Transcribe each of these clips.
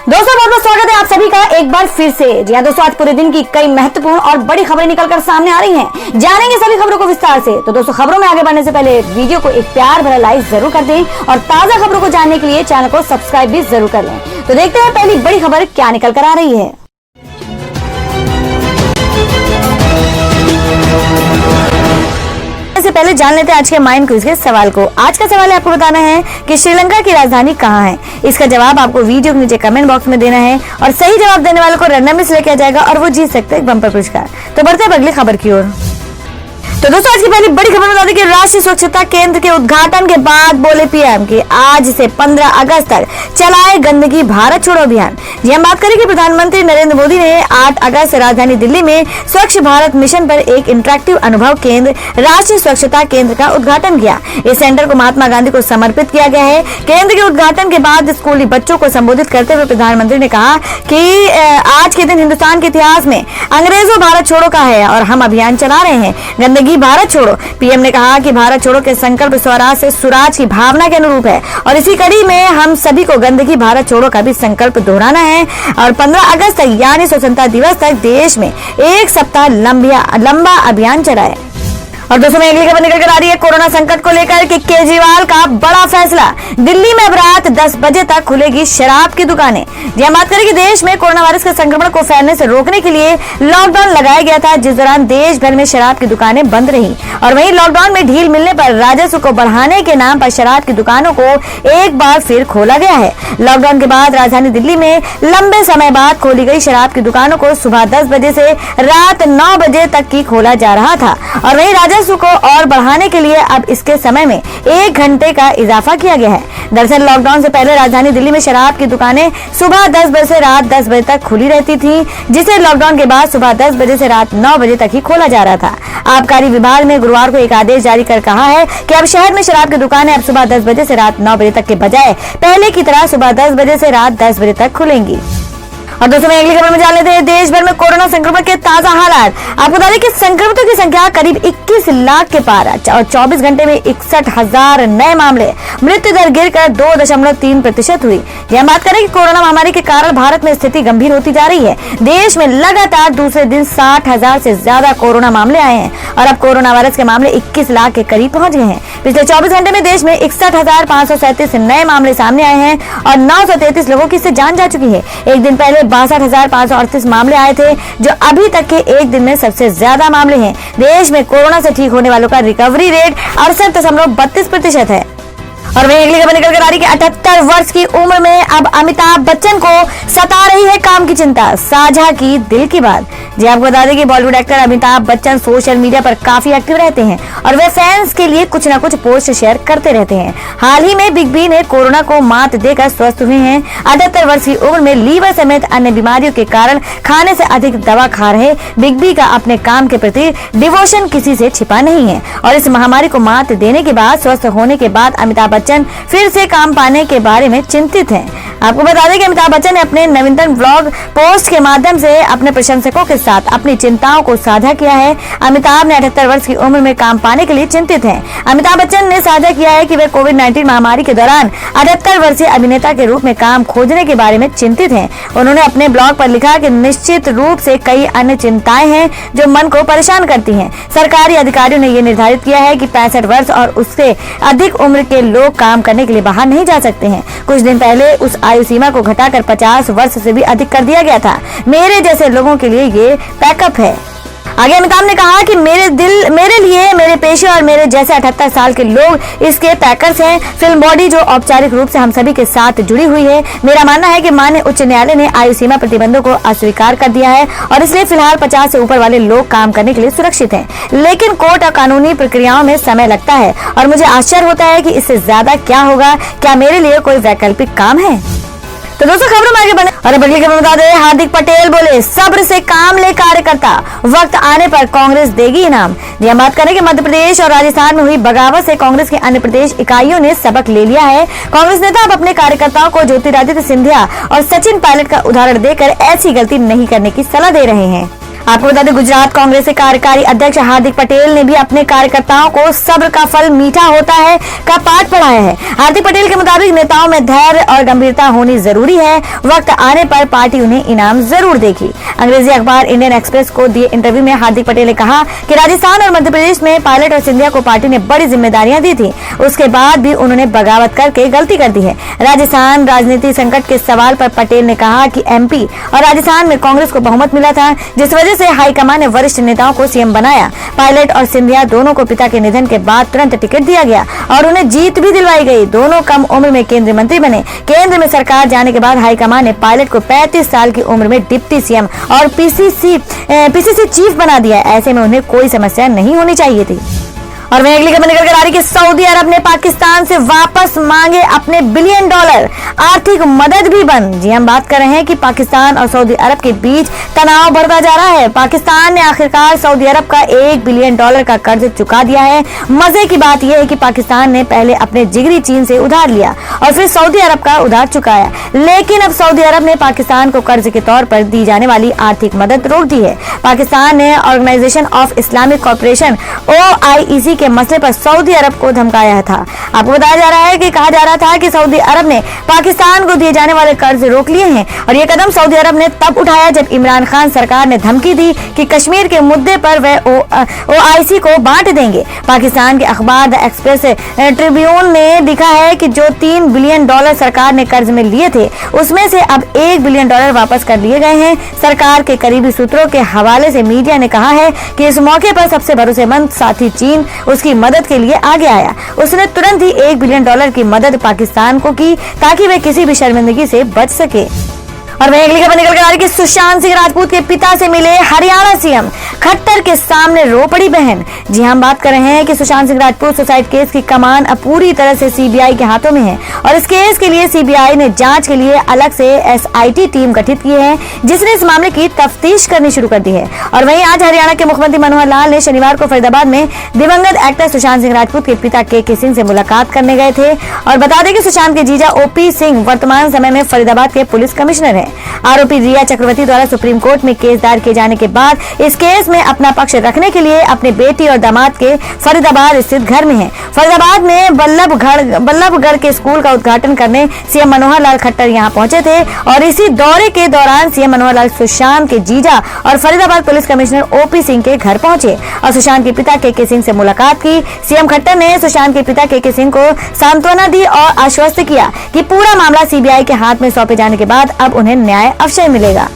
दोस्तों बहुत बहुत स्वागत है आप सभी का एक बार फिर से। जी हाँ दोस्तों, आज पूरे दिन की कई महत्वपूर्ण और बड़ी खबरें निकलकर सामने आ रही हैं। जानेंगे सभी खबरों को विस्तार से। तो दोस्तों, खबरों में आगे बढ़ने से पहले वीडियो को एक प्यार भरा लाइक जरूर कर दें और ताजा खबरों को जानने के लिए चैनल को सब्सक्राइब भी जरूर कर लें। तो देखते हैं पहली बड़ी खबर क्या निकल कर आ रही है। से पहले जान लेते हैं आज के माइंड क्विज के सवाल को। आज का सवाल है, आपको बताना है कि श्रीलंका की राजधानी कहाँ है। इसका जवाब आपको वीडियो के नीचे कमेंट बॉक्स में देना है और सही जवाब देने वाले को रैंडमली सिलेक्ट किया जाएगा और वो जीत सकते हैं बम्पर पुरस्कार। तो बढ़ते हैं अगली खबर की ओर। तो दोस्तों, आज की पहली बड़ी खबर बता दें कि राष्ट्रीय स्वच्छता केंद्र के उद्घाटन के बाद बोले पीएम कि आज से 15 अगस्त तक चलाए गंदगी भारत छोड़ो अभियान। जी हम बात करें कि प्रधानमंत्री नरेंद्र मोदी ने 8 अगस्त राजधानी दिल्ली में स्वच्छ भारत मिशन पर एक इंटरेक्टिव अनुभव केंद्र राष्ट्रीय स्वच्छता केंद्र का उद्घाटन किया। इस सेंटर को महात्मा गांधी को समर्पित किया गया है। केंद्र के उद्घाटन के बाद स्कूली बच्चों को संबोधित करते हुए प्रधानमंत्री ने कहा कि आज के दिन हिंदुस्तान के इतिहास में अंग्रेजों भारत छोड़ो का है और हम अभियान चला रहे हैं गंदगी भारत छोड़ो। पीएम ने कहा कि भारत छोड़ो के संकल्प स्वराज से सुराज की भावना के अनुरूप है और इसी कड़ी में हम सभी को गंदगी भारत छोड़ो का भी संकल्प दोहराना है और 15 अगस्त तक यानी स्वतंत्रता दिवस तक देश में एक सप्ताह लंबा अभियान चलाए। और दोस्तों, अगली खबर निकल कर आ रही है कोरोना संकट को लेकर कि केजरीवाल का बड़ा फैसला। दिल्ली में अब रात 10 बजे तक खुलेगी शराब की दुकानें। जी हम बात करें कि देश में कोरोना वायरस के संक्रमण को फैलने से रोकने के लिए लॉकडाउन लगाया गया था, जिस दौरान देश भर में शराब की दुकानें बंद रही और वहीं लॉकडाउन में ढील मिलने पर राजस्व को बढ़ाने के नाम पर शराब की दुकानों को एक बार फिर खोला गया है। लॉकडाउन के बाद राजधानी दिल्ली में लंबे समय बाद खोली गई शराब की दुकानों को सुबह 10 बजे से रात 9 बजे तक की खोला जा रहा था और वहीं राजस्व को और बढ़ाने के लिए अब इसके समय में 1 घंटे का इजाफा किया गया है। दरअसल लॉकडाउन से पहले राजधानी दिल्ली में शराब की दुकानें सुबह 10 बजे से रात 10 बजे तक खुली रहती थी, जिसे लॉकडाउन के बाद सुबह 10 बजे से रात 9 बजे तक ही खोला जा रहा था। आबकारी विभाग ने गुरुवार को एक आदेश जारी कर कहा है कि अब शहर में शराब की दुकानें अब सुबह 10 बजे से रात 9 बजे तक के बजाय पहले की तरह सुबह 10 बजे से रात 10 बजे तक खुलेंगी। और दोस्तों, अगली खबर में जान लेते हैं देश भर में कोरोना संक्रमण के ताजा हालात। आपको बता दें कि संक्रमितों की संख्या करीब 21 लाख के पार और 24 घंटे में 61,000 नए मामले। मृत्यु दर गिरकर 2.3% हुई। यह बात करें कि कोरोना महामारी के कारण भारत में स्थिति गंभीर होती जा रही है। देश में लगातार दूसरे दिन 60,000 से ज्यादा कोरोना मामले आए हैं और अब कोरोना वायरस के मामले 21 लाख के करीब पहुंच गए हैं। पिछले 24 घंटे में देश में 61,537 नए मामले सामने आए हैं और 933 लोगों की इससे जान जा चुकी है। एक दिन पहले 62,538 मामले आए थे, जो अभी तक के एक दिन में सबसे ज्यादा मामले हैं। देश में कोरोना से ठीक होने वालों का रिकवरी रेट 68.32% है। और वहीं अगली खबर निकल कर आ रही है कि 78 वर्ष की उम्र में अब अमिताभ बच्चन को सता रही है काम की चिंता, साझा की दिल की बात। जी आपको बता दें कि Bollywood actor Amitabh Bachchan social media पर काफी एक्टिव रहते हैं और वे फैंस के लिए कुछ न कुछ पोस्ट शेयर करते रहते हैं। हाल ही में बिग बी ने कोरोना को मात देकर स्वस्थ हुए हैं। 78 वर्ष की उम्र में लीवर समेत अन्य बीमारियों के कारण खाने से अधिक दवा खा रहे बिग बी का अपने काम के प्रति डिवोशन किसी से छिपा नहीं है और इस महामारी को मात देने के बाद स्वस्थ होने के बाद अमिताभ बच्चन फिर से काम पाने के बारे में चिंतित हैं। आपको बता दें कि अमिताभ बच्चन ने अपने नवीनतम ब्लॉग पोस्ट के माध्यम से अपने प्रशंसकों के साथ अपनी चिंताओं को साझा किया है। अमिताभ ने 78 वर्ष की उम्र में काम पाने के लिए चिंतित हैं। अमिताभ बच्चन ने साझा किया है कि वे कोविड-19 महामारी के दौरान 78 वर्षीय अभिनेता के रूप में काम खोजने के बारे में चिंतित हैं। उन्होंने अपने ब्लॉग पर लिखा कि निश्चित रूप से कई अन्य चिंताएं हैं जो मन को परेशान करती हैं। सरकारी अधिकारियों ने यह निर्धारित किया है कि 65 वर्ष और उससे अधिक उम्र के लोग काम करने के लिए बाहर नहीं जा सकते हैं। कुछ दिन पहले उस आयु सीमा को घटाकर 50 वर्ष से भी अधिक कर दिया गया था। मेरे जैसे लोगों के लिए ये बैकअप है। आगे अमिताभ ने कहा कि मेरे लिए मेरे पेशे और मेरे जैसे 78 साल के लोग इसके पैकर्स हैं। फिल्म बॉडी जो औपचारिक रूप से हम सभी के साथ जुड़ी हुई है। मेरा मानना है कि माननीय उच्च न्यायालय ने आयु सीमा प्रतिबंधों को अस्वीकार कर दिया है और इसलिए फिलहाल 50 से ऊपर वाले लोग काम करने के लिए सुरक्षित हैं। लेकिन कोर्ट और कानूनी प्रक्रियाओं में समय लगता है और मुझे आश्चर्य होता है कि इससे ज्यादा क्या होगा। क्या मेरे लिए कोई वैकल्पिक काम है? तो दोस्तों, खबरों में आगे बढ़े और अगली खबर बता दें। हार्दिक पटेल बोले सब्र से काम ले कार्यकर्ता, वक्त आने पर कांग्रेस देगी इनाम। जी हम बात करें कि मध्य प्रदेश और राजस्थान में हुई बगावत से कांग्रेस के अन्य प्रदेश इकाइयों ने सबक ले लिया है। कांग्रेस नेता अब अपने कार्यकर्ताओं को ज्योतिरादित्य सिंधिया और सचिन पायलट का उदाहरण देकर ऐसी गलती नहीं करने की सलाह दे रहे हैं। आपको बता दें, गुजरात कांग्रेस के कार्यकारी अध्यक्ष हार्दिक पटेल ने भी अपने कार्यकर्ताओं को सब्र का फल मीठा होता है का पाठ पढ़ाया है। हार्दिक पटेल के मुताबिक नेताओं में धैर्य और गंभीरता होनी जरूरी है, वक्त आने पर पार्टी उन्हें इनाम जरूर देगी। अंग्रेजी अखबार इंडियन एक्सप्रेस को दिए इंटरव्यू में हार्दिक पटेल ने कहा कि राजस्थान और मध्य प्रदेश में पायलट और सिंधिया को पार्टी ने बड़ी जिम्मेदारियां दी थी, उसके बाद भी उन्होंने बगावत करके गलती कर दी है। राजस्थान राजनीति संकट के सवाल पर पटेल ने कहा कि एमपी और राजस्थान में कांग्रेस को बहुमत मिला था, जिस वजह से हाईकमान ने वरिष्ठ नेताओं को सीएम बनाया। पायलट और सिंधिया दोनों को पिता के निधन के बाद तुरंत टिकट दिया गया और उन्हें जीत भी दिलवाई गई। दोनों कम उम्र में केंद्रीय मंत्री बने। केंद्र में सरकार जाने के बाद हाईकमान ने पायलट को 35 साल की उम्र में डिप्टी सीएम और पीसीसी चीफ बना दिया। ऐसे में उन्हें कोई समस्या नहीं होनी चाहिए थी। और वहीं अगली खबर निकल कर आ रही कि सऊदी अरब ने पाकिस्तान से वापस मांगे अपने $1 बिलियन आर्थिक मदद भी बंद। जी हम बात कर रहे हैं कि पाकिस्तान और सऊदी अरब के बीच तनाव बढ़ता जा रहा है। पाकिस्तान ने आखिरकार सऊदी अरब का $1 बिलियन का कर्ज चुका दिया है। मजे की बात यह है कि पाकिस्तान ने पहले अपने जिगरी चीन से उधार लिया और फिर सऊदी अरब का उधार चुकाया, लेकिन अब सऊदी अरब ने पाकिस्तान को कर्ज के तौर पर दी जाने वाली आर्थिक मदद रोक दी है। पाकिस्तान ने organisation of Islamic corporation OIC के मसले पर सऊदी अरब को धमकाया था। आपको बताया जा रहा है कि कहा जा रहा था कि सऊदी अरब ने पाकिस्तान को दिए जाने वाले कर्ज रोक लिए हैं और ये कदम सऊदी अरब ने तब उठाया जब इमरान खान सरकार ने धमकी दी कि कश्मीर के मुद्दे पर वह OIC को बांट देंगे। पाकिस्तान के अखबार द एक्सप्रेस ट्रिब्यून ने लिखा है कि जो $3 बिलियन सरकार ने कर्ज में लिए थे, उसमें से अब $1 बिलियन वापस कर लिए गए हैं। सरकार के करीबी सूत्रों के हवाले से मीडिया ने कहा है कि इस मौके पर सबसे भरोसेमंद साथी चीन उसकी मदद के लिए आगे आया। उसने तुरंत ही $1 बिलियन की मदद पाकिस्तान को की ताकि वे किसी भी शर्मिंदगी से बच सके। और वहीं अगली खबर निकल कर आ रही कि सुशांत सिंह राजपूत के पिता से मिले हरियाणा सीएम, खट्टर के सामने रो पड़ी बहन। जी हम बात कर रहे हैं कि सुशांत सिंह राजपूत सुसाइड केस की कमान अब पूरी तरह से CBI के हाथों में है और इस केस के लिए CBI ने जांच के लिए अलग से SIT टीम गठित की है, जिसने इस मामले की तफ्तीश करनी शुरू कर दी है। और वहीं आज हरियाणा के मुख्यमंत्री मनोहर लाल ने शनिवार को फरीदाबाद में दिवंगत एक्टर सुशांत सिंह राजपूत के पिता KK सिंह से मुलाकात करने गए थे। और बता दें कि सुशांत के जीजा OP सिंह वर्तमान समय में फरीदाबाद के पुलिस कमिश्नर है। आरोपी रिया चक्रवर्ती द्वारा सुप्रीम कोर्ट में केस दायर किए जाने के बाद इस केस में अपना पक्ष रखने के लिए अपने बेटी और दामाद के फरीदाबाद स्थित घर में है। फरीदाबाद में बल्लभगढ़ के स्कूल का उद्घाटन करने सीएम मनोहर लाल खट्टर यहां पहुंचे थे और इसी दौरे के दौरान सीएम मनोहर लाल सुशांत के जीजा और Faridabad police commissioner OP Singh के घर पहुंचे और सुशांत के पिता KK सिंह से मुलाकात की। सीएम खट्टर ने सुशांत के पिता KK सिंह को सांत्वना दी और आश्वस्त किया कि पूरा मामला CBI के हाथ में सौंपे जाने के बाद अब उन्हें न्याय अवश्य मिलेगा।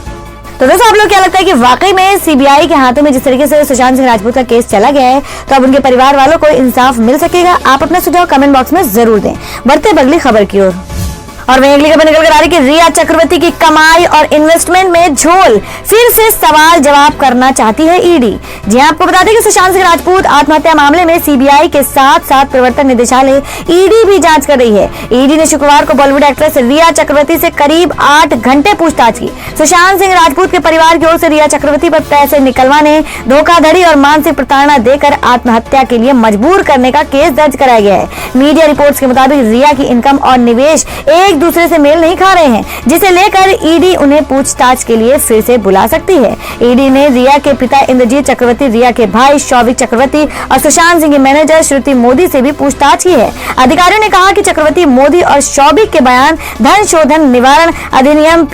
तो दोस्तों, आप लोग क्या लगता है कि वाकई में CBI के हाथों में जिस तरीके से सुशांत सिंह राजपूत का केस चला गया है, तो अब उनके परिवार वालों को इंसाफ मिल सकेगा? आप अपना सुझाव कमेंट बॉक्स में जरूर दें। बढ़ते अगली खबर की ओर। और वहीं अगली खबर निकल कर आ रही कि रिया चक्रवर्ती की कमाई और इन्वेस्टमेंट में झोल, फिर से सवाल जवाब करना चाहती है ED। जी आपको बता दें कि सुशांत सिंह राजपूत आत्महत्या मामले में CBI के साथ साथ प्रवर्तन निदेशालय ED भी जांच कर रही है। ED ने शुक्रवार को बॉलीवुड एक्ट्रेस रिया चक्रवर्ती से करीब 8 घंटे पूछताछ की। सुशांत सिंह राजपूत के परिवार की ओर से रिया चक्रवर्ती पर पैसे निकलवाने, धोखाधड़ी और मानसिक प्रताड़ना देकर आत्महत्या के लिए मजबूर करने का केस दर्ज कराया गया है। मीडिया रिपोर्ट्स के मुताबिक रिया की इनकम और निवेश एक दूसरे से मेल नहीं खा रहे हैं, जिसे लेकर ED उन्हें पूछताछ के लिए फिर से बुला सकती है। ED ने रिया के पिता इंद्रजीत चक्रवर्ती, रिया के भाई शौविक चक्रवर्ती और सुशांत सिंह की मैनेजर श्रुति मोदी से भी पूछताछ की है। अधिकारियों ने कहा कि चक्रवर्ती, मोदी और शौविक के बयान धन शोधन निवारण अधिनियम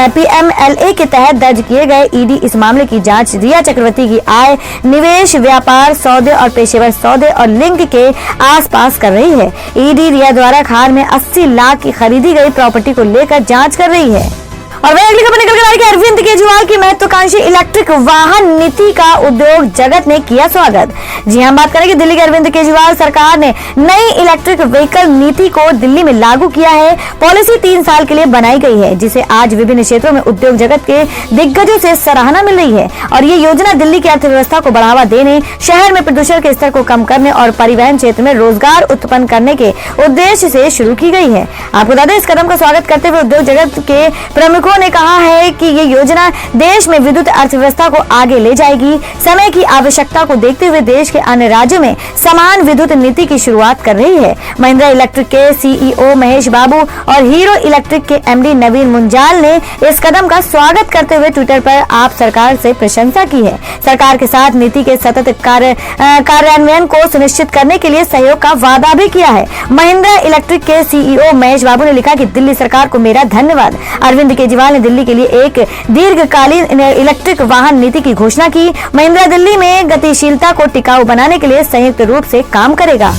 PMLA के तहत दर्ज किए गए। ED इस मामले की जांच रिया चक्रवर्ती की आय, निवेश, व्यापार, सौदे और पेशेवर सौदे और लिंक के आसपास कर रही है। ED रिया द्वारा खार में 80 लाख की खरीदी गई प्रॉपर्टी को लेकर जांच कर रही है। और वही अगली खबर निकल कर आ रही है कि अरविंद केजरीवाल की महत्वाकांक्षी इलेक्ट्रिक वाहन नीति का उद्योग जगत ने किया स्वागत। जी हम बात करें कि दिल्ली के अरविंद केजरीवाल सरकार ने नई इलेक्ट्रिक व्हीकल नीति को दिल्ली में लागू किया है। पॉलिसी 3 साल के लिए बनाई गई है, जिसे आज विभिन्न क्षेत्रों में उद्योग जगत के दिग्गजों से सराहना मिल रही है। और ये योजना दिल्ली की अर्थव्यवस्था को बढ़ावा देने, शहर में प्रदूषण के स्तर को कम करने और परिवहन क्षेत्र में रोजगार उत्पन्न करने के उद्देश्य से शुरू की गई है। आपको बता दें, इस कदम का स्वागत करते हुए उद्योग जगत के प्रमुख विशेषज्ञों ने कहा है कि ये योजना देश में विद्युत अर्थव्यवस्था को आगे ले जाएगी। समय की आवश्यकता को देखते हुए देश के अन्य राज्यों में समान विद्युत नीति की शुरुआत कर रही है। महिंद्रा इलेक्ट्रिक के CEO महेश बाबू और हीरो इलेक्ट्रिक के MD नवीन मुंजाल ने इस कदम का स्वागत करते हुए ट्विटर पर आप सरकार से प्रशंसा की है। सरकार के साथ नीति के सतत कार्यान्वयन को सुनिश्चित करने के लिए सहयोग का वादा भी किया है। महिंद्रा इलेक्ट्रिक के CEO महेश बाबू ने लिखा कि दिल्ली सरकार को मेरा धन्यवाद। अरविंद केजरीवाल ने दिल्ली के लिए एक दीर्घकालीन इलेक्ट्रिक वाहन नीति की घोषणा की। महिंद्रा दिल्ली में गतिशीलता को टिकाऊ बनाने के लिए संयुक्त रूप से काम करेगा।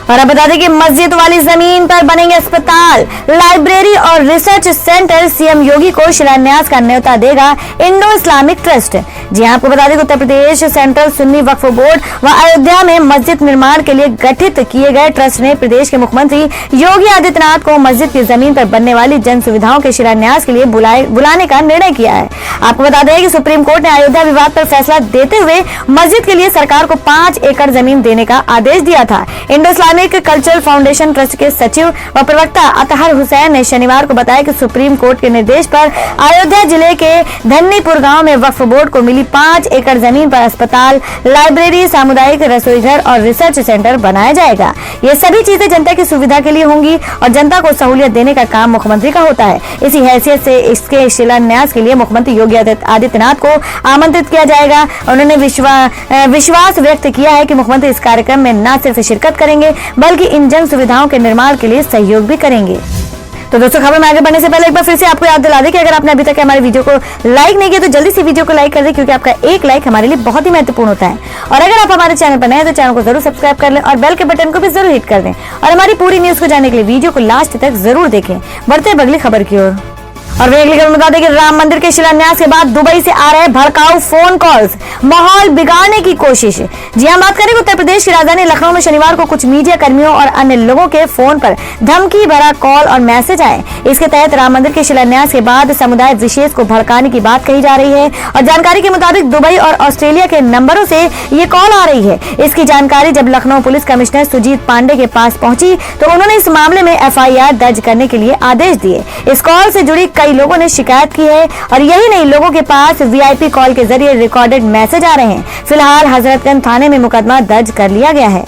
और अब बता दें कि मस्जिद वाली जमीन पर बनेंगे अस्पताल, लाइब्रेरी और रिसर्च सेंटर। सीएम योगी को शिलान्यास का न्योता देगा इंडो इस्लामिक ट्रस्ट। जी हां, आपको बता दें कि उत्तर प्रदेश सेंट्रल सुन्नी वक्फ बोर्ड व अयोध्या में मस्जिद निर्माण के लिए गठित किए गए ट्रस्ट ने प्रदेश के मुख्यमंत्री योगी आदित्यनाथ को मस्जिद की जमीन पर बनने वाली जन सुविधाओं के शिलान्यास के लिए बुलाने का निर्णय किया है। आपको बता दें कि सुप्रीम कोर्ट ने अयोध्या विवाद पर फैसला देते हुए मस्जिद के लिए सरकार को 5 एकड़ जमीन देने का आदेश दिया था। Indo Islamic cultural foundation trust के सचिव व प्रवक्ता अतहर हुसैन ने शनिवार को बताया कि सुप्रीम कोर्ट के निर्देश पर अयोध्या जिले के धन्नीपुर गांव में वक्फ बोर्ड को मिली 5 एकड़ जमीन पर अस्पताल, लाइब्रेरी, सामुदायिक रसोईघर और रिसर्च सेंटर बनाया जाएगा। ये सभी चीजें जनता की सुविधा के लिए होंगी और जनता को सहूलियत देने का काम मुख्यमंत्री का होता है। इसी हैसियत से इसके शिलान्यास के लिए मुख्यमंत्री योगी आदित्यनाथ को आमंत्रित किया जाएगा। उन्होंने विश्वास व्यक्त किया है कि मुख्यमंत्री इस कार्यक्रम में न सिर्फ शिरकत करेंगे बल्कि इन जन सुविधाओं के निर्माण के लिए सहयोग भी करेंगे। तो दोस्तों, खबर में आगे बढ़ने से पहले एक बार फिर से आपको याद दिला दें कि अगर आपने अभी तक हमारे वीडियो को लाइक नहीं किया तो जल्दी से वीडियो को लाइक कर दें, क्योंकि आपका एक लाइक हमारे लिए बहुत ही महत्वपूर्ण होता है। और अगर आप हमारे चैनल पर नए हैं तो चैनल को जरूर सब्सक्राइब कर लें और बेल के बटन को भी जरूर हिट कर दें। और हमारी पूरी न्यूज को जानने के लिए वीडियो को लास्ट तक जरूर देखें। बढ़ते हैं अगली खबर की ओर। और वे अगली खबर बता दें कि राम मंदिर के शिलान्यास के बाद दुबई से आ रहे भड़काऊ फोन कॉल्स, माहौल बिगाड़ने की कोशिश। जी हम बात करें उत्तर प्रदेश की राजधानी लखनऊ में शनिवार को कुछ मीडिया कर्मियों और अन्य लोगों के फोन पर धमकी भरा कॉल और मैसेज आए। इसके तहत राम मंदिर के शिलान्यास के बाद समुदाय विशेष को भड़काने की बात कही जा रही है। और जानकारी के मुताबिक दुबई और ऑस्ट्रेलिया के नंबरों से ये कॉल आ रही है। इसकी जानकारी जब लखनऊ पुलिस कमिश्नर सुजीत पांडे के पास पहुंची तो उन्होंने इस मामले में FIR दर्ज करने के लिए आदेश दिए। इस कॉल से जुड़ी कई लोगों ने शिकायत की है और यही नहीं, लोगों के पास VIP कॉल के जरिए रिकॉर्डेड मैसेज आ रहे हैं। फिलहाल हजरतगंज थाने में मुकदमा दर्ज कर लिया गया है।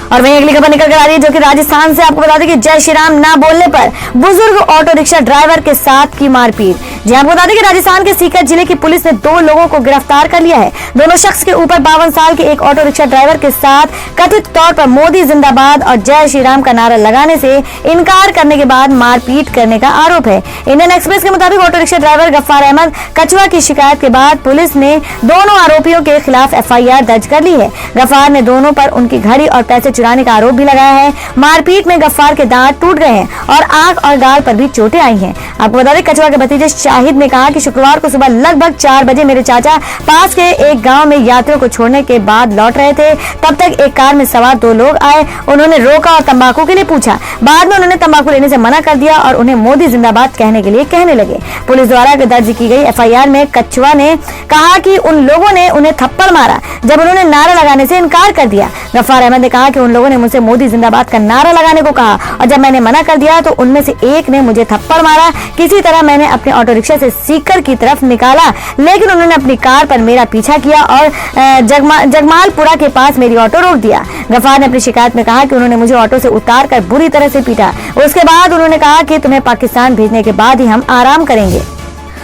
और वहीं अगली खबर निकल कर आ रही है जो कि राजस्थान से। आपको बता दें कि जय श्री राम ना बोलने पर बुजुर्ग ऑटो रिक्शा ड्राइवर के साथ की मारपीट। जी आपको बता दें कि राजस्थान के सीकर जिले की पुलिस ने 2 लोगों को गिरफ्तार कर लिया है। दोनों शख्स के ऊपर 52 साल के एक ऑटो रिक्शा ड्राइवर के साथ कथित तौर पर मोदी जिंदाबाद और जय श्री राम का नारा लगाने से इनकार करने के बाद मारपीट करने का आरोप है। इंडियन एक्सप्रेस के मुताबिक auto rickshaw driver Gaffar Ahmad कछुआ की शिकायत के बाद पुलिस ने दोनों आरोपियों के खिलाफ FIR दर्ज कर ली है। गफ्फार ने दोनों पर उनकी घड़ी और पैसे चुराने का आरोप भी लगाया है। मारपीट में गफ्फार के दांत टूट गए हैं और आंख और गाल पर भी चोटें आई हैं। आपको बता दें कछुआ के भतीजे शाहिद ने कहा कि शुक्रवार को सुबह लगभग 4 बजे मेरे चाचा पास के एक गांव में यात्रियों को छोड़ने के बाद लौट रहे थे। तब तक एक कार में सवार 2 लोग आए। उन्होंने रोका और तंबाकू के लिए पूछा। बाद में उन्होंने तंबाकू लेने से मना कर दिया और उन्हें मोदी जिंदाबाद कहने के लिए कहने लगे। पुलिस द्वारा दर्ज की गई FIR में कछुआ ने कहा कि उन लोगों ने उन्हें थप्पड़ मारा जब उन्होंने नारा लगाने से इनकार कर दिया। गफ्फार अहमद ने कहा कि उन लोगों ने मुझसे मोदी जिंदाबाद का नारा लगाने को कहा और जब मैंने मना कर दिया तो उनमें से एक ने मुझे थप्पड़ मारा। किसी तरह मैंने अपने ऑटो रिक्शा से सीकर की तरफ निकाला, लेकिन उन्होंने अपनी कार पर मेरा पीछा किया और जगमालपुरा के पास मेरी ऑटो रोक दिया। गफ्फार ने अपनी शिकायत में कहा कि उन्होंने मुझे ऑटो से उतार कर बुरी तरह से पीटा। उसके बाद उन्होंने कहा कि तुम्हें पाकिस्तान भेजने के बाद ही हम आराम करेंगे।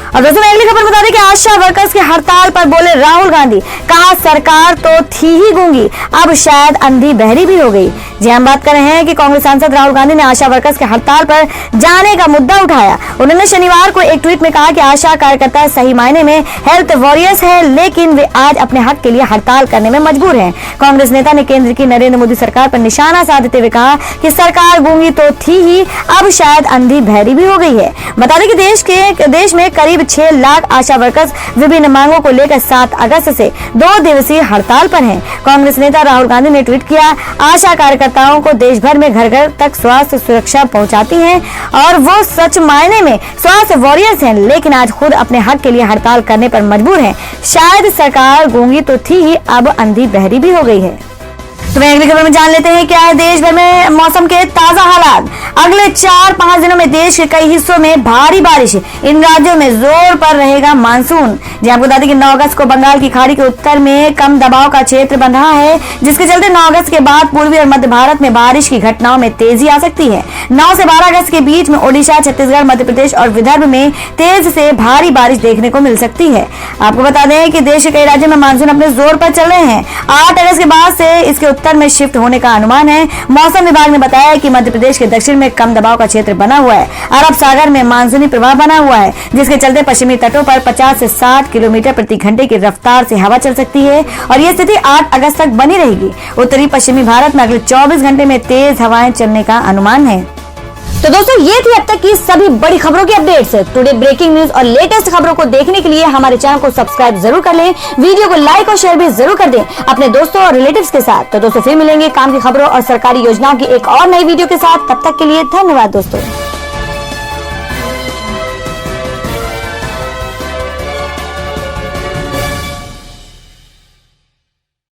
और दोस्तों अगली खबर बता दें कि आशा वर्कर्स की हड़ताल पर बोले राहुल गांधी, कहा सरकार तो थी ही गूंगी, अब शायद अंधी बहरी भी हो गई। जी हम बात कर रहे हैं कि कांग्रेस सांसद राहुल गांधी ने आशा वर्कर्स के हड़ताल पर जाने का मुद्दा उठाया। उन्होंने शनिवार को एक ट्वीट में कहा कि आशा कार्यकर्ता सही मायने में हेल्थ वॉरियर्स है, लेकिन वे आज अपने हक के लिए हड़ताल करने में मजबूर हैं। कांग्रेस नेता ने केंद्र की नरेंद्र मोदी सरकार पर निशाना साधते हुए कहा कि सरकार गूंगी तो थी ही, अब शायद अंधी बहरी भी हो गई है। बता दें कि देश में करीब 6 लाख आशा वर्कर्स विभिन्न मांगों को लेकर 7 अगस्त से 2 दिवसीय हड़ताल पर हैं। कांग्रेस नेता राहुल गांधी ने ट्वीट किया, आशा कार्यकर्ताओं को देश भर में घर घर तक स्वास्थ्य सुरक्षा पहुंचाती हैं और वो सच मायने में स्वास्थ्य वॉरियर्स हैं, लेकिन आज खुद अपने हक के लिए हड़ताल करने पर मजबूर हैं। शायद सरकार गूंगी तो थी ही, अब अंधी बहरी भी हो गई है। तो अगली खबर में जान लेते हैं क्या है देश भर में मौसम के ताजा हालात। अगले 4-5 दिनों में देश के कई हिस्सों में भारी बारिश। इन राज्यों में जोर पर रहेगा मानसून। जी आपको बता दें कि 9 अगस्त को बंगाल की खाड़ी के उत्तर में कम दबाव का क्षेत्र बन रहा है, जिसके चलते 9 अगस्त के बाद पूर्वी और मध्य भारत में बारिश की घटनाओं में तेजी आ सकती है। 9 से 12 अगस्त के बीच में ओडिशा, छत्तीसगढ़, मध्य प्रदेश और विदर्भ में तेज से भारी बारिश देखने को मिल सकती है। आपको बता दें कि देश के कई राज्यों में मानसून अपने जोर पर चल रहे हैं। 8 अगस्त के बाद से इसके उत्तर में शिफ्ट होने का अनुमान है। मौसम विभाग ने बताया है कि मध्य प्रदेश के दक्षिण में कम दबाव का क्षेत्र बना हुआ है। अरब सागर में मानसूनी प्रभाव बना हुआ है, जिसके चलते पश्चिमी तटों पर 50 से 60 किलोमीटर प्रति घंटे की रफ्तार से हवा चल सकती है और यह स्थिति 8 अगस्त तक बनी रहेगी। उत्तरी पश्चिमी भारत में अगले 24 घंटे में तेज हवाएं चलने का अनुमान है। तो दोस्तों ये थी अब तक की सभी बड़ी खबरों की अपडेट्स। टुडे ब्रेकिंग न्यूज और लेटेस्ट खबरों को देखने के लिए हमारे चैनल को सब्सक्राइब जरूर कर लें, वीडियो को लाइक और शेयर भी जरूर कर दें अपने दोस्तों और रिलेटिव्स के साथ। तो दोस्तों फिर मिलेंगे काम की खबरों और सरकारी योजनाओं की एक और नई वीडियो के साथ। तब तक के लिए धन्यवाद दोस्तों।